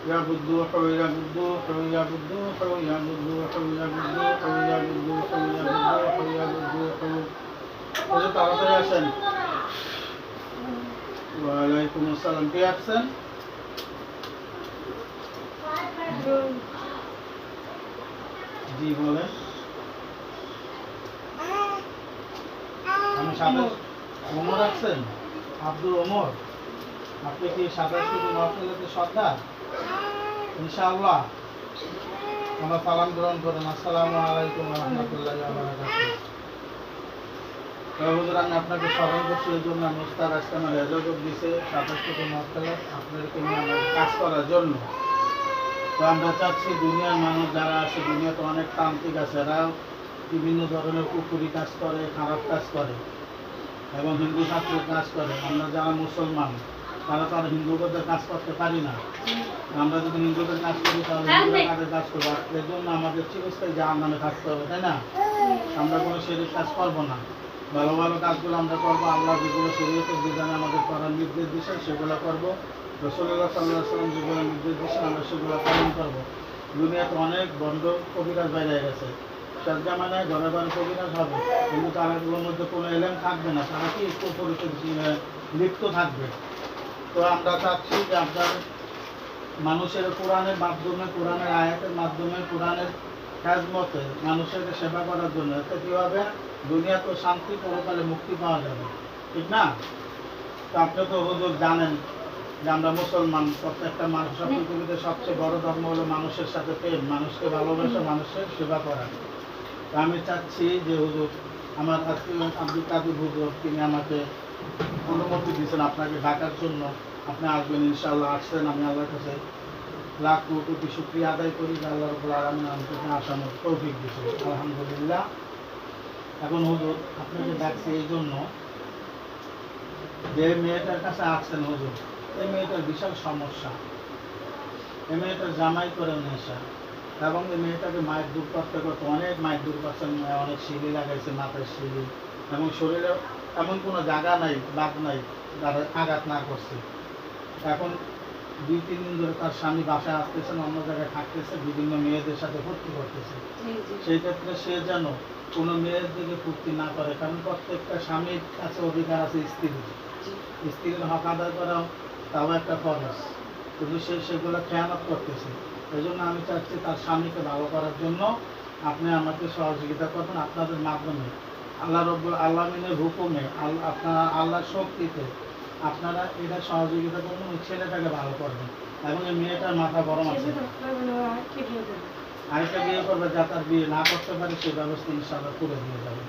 يا بدوح يا بدوح يا بدوح يا بدوح يا بدوح يا بدوح يا بدوح يا بدوح হুজুর তাড়াতাড়ি আসেন। ওয়ালাইকুম আসসালাম। কে আসছেন? জি বলেন। আমি সাথে ওমর আসছেন? আব্দুল ওমর, আপনি কি সাতাশটি মহফিলতে সর্দার? ইনশাআল্লাহ। আমার সালাম গ্রহণ করেন। আসসালামু আলাইকুম ওয়া রাহমাতুল্লাহি ওয়া বারাকাতুহু। হুজুর আমি আপনাকে স্মরণ করছি এই জন্য আমি উস্তাদ আজকে আমার রেজাল্ট দিয়েছে 27টি মহফিল আপনাদেরকে নিয়ে আমার কাজ করার জন্য। তো আমরা চাচ্ছি দুনিয়ার মানুষ যারা আছে, দুনিয়াতে অনেক তান্ত্রিক আছে, এরা বিভিন্ন ধরনের কুকুরি কাজ করে, খারাপ কাজ করে এবং হিন্দু শাস্ত্রের কাজ করে। আমরা যারা মুসলমান তারা তো আর হিন্দুদের কাজ করতে পারি না। আমরা যদি হিন্দুদের কাজ করি তাহলে হিন্দুরা কাদের কাজ করবো? এর জন্য আমাদের চিরস্থায়ী জাহান্নামে থাকতে হবে, তাই না? আমরা কোনো শরীর কাজ করবো না, ভালো ভালো কাজগুলো আমরা করবো। আল্লাহ যেগুলো শরীয়তের বিধানে আমাদের করার নির্দেশ দিয়েছে সেগুলো করবো। রাসূলুল্লাহ সাল্লাল্লাহু আলাইহি ওয়াসাল্লাম যেগুলো নির্দেশ দিয়েছেন আমরা সেগুলো পালন করবো। দুনিয়াতে অনেক বন্ধ কবিরাজ বাইরে গেছে, শেষ জামানায় ঘরে ঘরে কবিরাজ হবে, কিন্তু তারা এগুলোর মধ্যে কোনো এলেম থাকবে না, তারা কি লিপ্ত থাকবে। তো আমরা চাচ্ছি যে আপনার মানুষের কোরআনের মাধ্যমে, কোরআনের আয়াতের মাধ্যমে, কোরআনের খেজমতে মানুষের সেবা করার জন্য। এতে কী হবে? দুনিয়াতে শান্তি, পরকালে মুক্তি পাওয়া যাবে, ঠিক না? তো আপনি তো হুজুর জানেন যে আমরা মুসলমান, প্রত্যেকটা মানুষের পৃথিবীতে সবচেয়ে বড় ধর্ম হলো মানুষের সাথে প্রেম, মানুষকে ভালোবাসা, মানুষের সেবা করা। তো আমি চাচ্ছি যে হুজুর আমার আজকে আব্দুল কাদের হুজুর তিনি আমাকে অনুমতি দিয়েছেন আপনাকে ডাকার জন্য। আপনি আসবেন ইনশাআল্লাহ। আসছেন, আমি আল্লাহর কাছে লাখ কোটি শুকরিয়া আদায় করি যে আল্লাহ রাব্বুল আলামিন আমাকে আসানোর তৌফিক দিয়েছেন, আলহামদুলিল্লাহ। এখন হুজুর আপনাকে ডাকছি এই জন্য যে মেয়েটার কাছে আসছেন হুজুর, এই মেয়েটার বিশাল সমস্যা। এই মেয়েটার জামাই করে নেশা এবং এই মেয়েটাকে মায়ের দূর করতে করতে অনেক মায়ের দূর করছেন, অনেক সিঁড়ি লাগাইছে, মাথায় সিঁড়ি, এবং শরীরে এমন কোনো জায়গা নাই, বাদ নাই যারা আঘাত না করছে। এখন 2-3 দিন ধরে তার স্বামী বাসায় আসতেছেন, অন্য জায়গায় থাকতেছে, বিভিন্ন মেয়েদের সাথে ফুর্তি করতেছে। সেই ক্ষেত্রে সে যেন কোনো মেয়ের দিকে ফুর্তি না করে, কারণ প্রত্যেকটা স্বামীর কাছে অধিকার আছে স্ত্রীর, স্ত্রীর হক আদায় করাও তাও একটা ফরজ, কিন্তু সে সেগুলো খেয়ানত করতেছে। এই জন্য আমি চাচ্ছি তার স্বামীকে ভালো করার জন্য আপনি আমাকে সহযোগিতা করবেন আপনাদের মাধ্যমে। আল্লাহ রাব্বুল আলামিনের হুকুমে, আপনারা আল্লাহর শক্তিতে আপনারা এটা সহযোগিতা করবেন, ওই ছেলেটাকে ভালো করবেন। এবং এই মেয়েটার মাথা গরম আছে, আরেকটা বিয়ে করবে, যা তার বিয়ে না করতে পারে সেই ব্যবস্থা ইনশাআল্লাহ করে দিয়ে যাবে।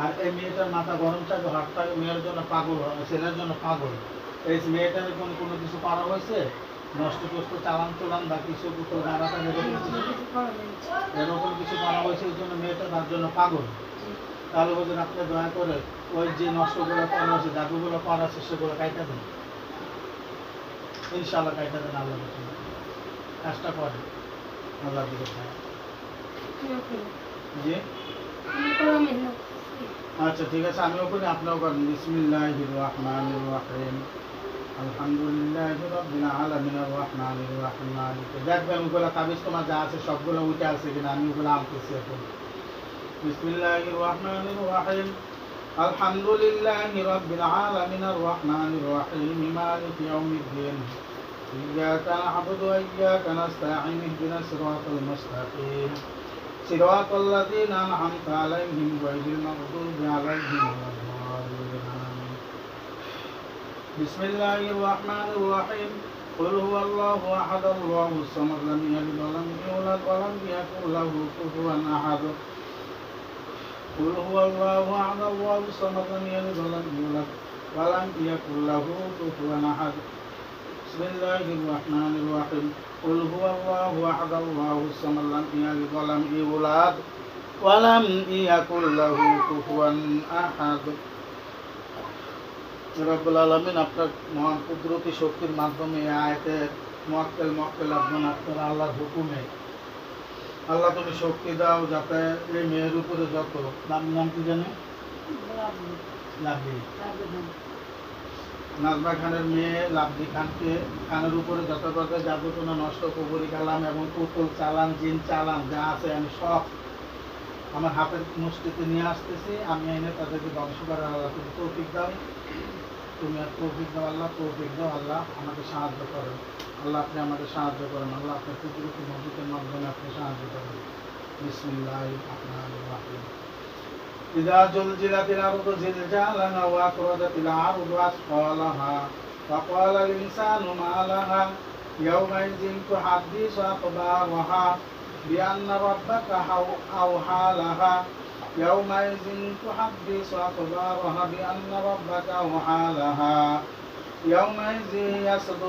আর এই মেয়েটার মাথা গরম থাকবে, হাতটা মেয়ের জন্য পাগল, ছেলের জন্য পাগল। এই মেয়েটার কোনো কিছু করা হয়েছে, নষ্ট টষ্ট চালান চলান বা কিছু নাড়াটা এরকম কিছু করা হয়েছে, এই জন্য মেয়েটা তার জন্য পাগল। তাহলে বলছেন আপনি দয়া করে ওই যে নষ্টগুলো করা হয়েছে, জাদুগুলো করা আছে সেগুলো কাইটা দেন, ইনশাআল্লাহ কাইটা দেন। আল্লাহ কাজটা করে আল্লাহ দিকে জি। আচ্ছা ঠিক আছে, আমিও করি, আপনিও করেন। বিসমিল্লাহির রহমানির রহিম, আলহামদুলিল্লাহি রাব্বিল আলামিন আর রহমানির রহিম মালিকি। দেখবেন ওগুলো তাবিজ তোমার যা আছে সবগুলো উঠে আছে কিনা, আমি ওগুলো আনতেছি এখন। বিসমিল্লাহির রহমানির রহিম, আলহামদুলিল্লাহি রাব্বিল আলামিন আর রহমানির রহিম মালিকি ইয়াউমিদ্দিন, ইয়্যাকা না'বুদু ওয়া ইয়্যাকা নাস্তাঈন, ইহদিনাস সিরাতাল মুস্তাকিম, সিরাতাল্লাযীনা আন'আমতা আলাইহিম গায়রিল মাগদুবি আলাইহিম ওয়ালাদ-দাল্লিন। বিসমিল্লাহির রহমানির রহিম, কুল হুয়াল্লাহু আহাদ, আল্লাহুস সামাদ, লাম ইয়ালিদ ওয়া লাম ইউলাদ ওয়া লাম ইয়াকুল লাহু কুফুওয়ান আহাদ। কুল হুয়াল্লাহু আহাদ, আল্লাহুস সামাদ, লাম ইয়ালিদ ওয়া লাম ইউলাদ ওয়া লাম ইয়াকুল লাহু কুফুওয়ান আহাদ। বিসমিল্লাহির রহমানির রহিম, কুল হুয়াল্লাহু আহাদ, আল্লাহুস সামাদ, লাম ইয়ালিদ ওয়া লাম ইউলাদ ওয়া লাম ইয়াকুল লাহু কুফুওয়ান আহাদ। রব্বুল আলামিন আপনার মহান কুদরতি শক্তির মাধ্যমে এই আয়াতের মুআক্কেল আপনার আল্লাহর হুকুমে আল্লাহ তুমি শক্তি দাও, যাতে এই মেয়ের উপরে যত নাম কি জানে লাভি নাজমা খানের মেয়ে লাভলি খানের উপরে যত প্রকার যাবতীয় নষ্ট কবরি কালাম এবং পুতুল চালান জিন চালান যা আছে আমি সব আমার হাতের মুষ্টিতে নিয়ে আসতেছি। আমি এনে তাদেরকে ধ্বংস করার আল্লাহ তুমি তৌফিক দাও, তুমি আর তৌফিক দাও আল্লাহ, তৌফিক দাও আল্লাহ, আমাকে সাহায্য করেন আল্লাহ, আপনি আমাকে সাহায্য করেন আল্লাহ, আপনার কুদরতি মসজিদের মাধ্যমে আপনি সাহায্য করেন। বিসমিল্লাহির রহমানির রহিম। إذا زلزلت الأرض زلزالها وأخرجت الأرض أثقالها وقال الإنسان ما لها يومئذ تحدث أخبارها بأن ربك أوحى لها يومئذ تحدث أخبارها بأن ربك أوحى لها يومئذ يصدر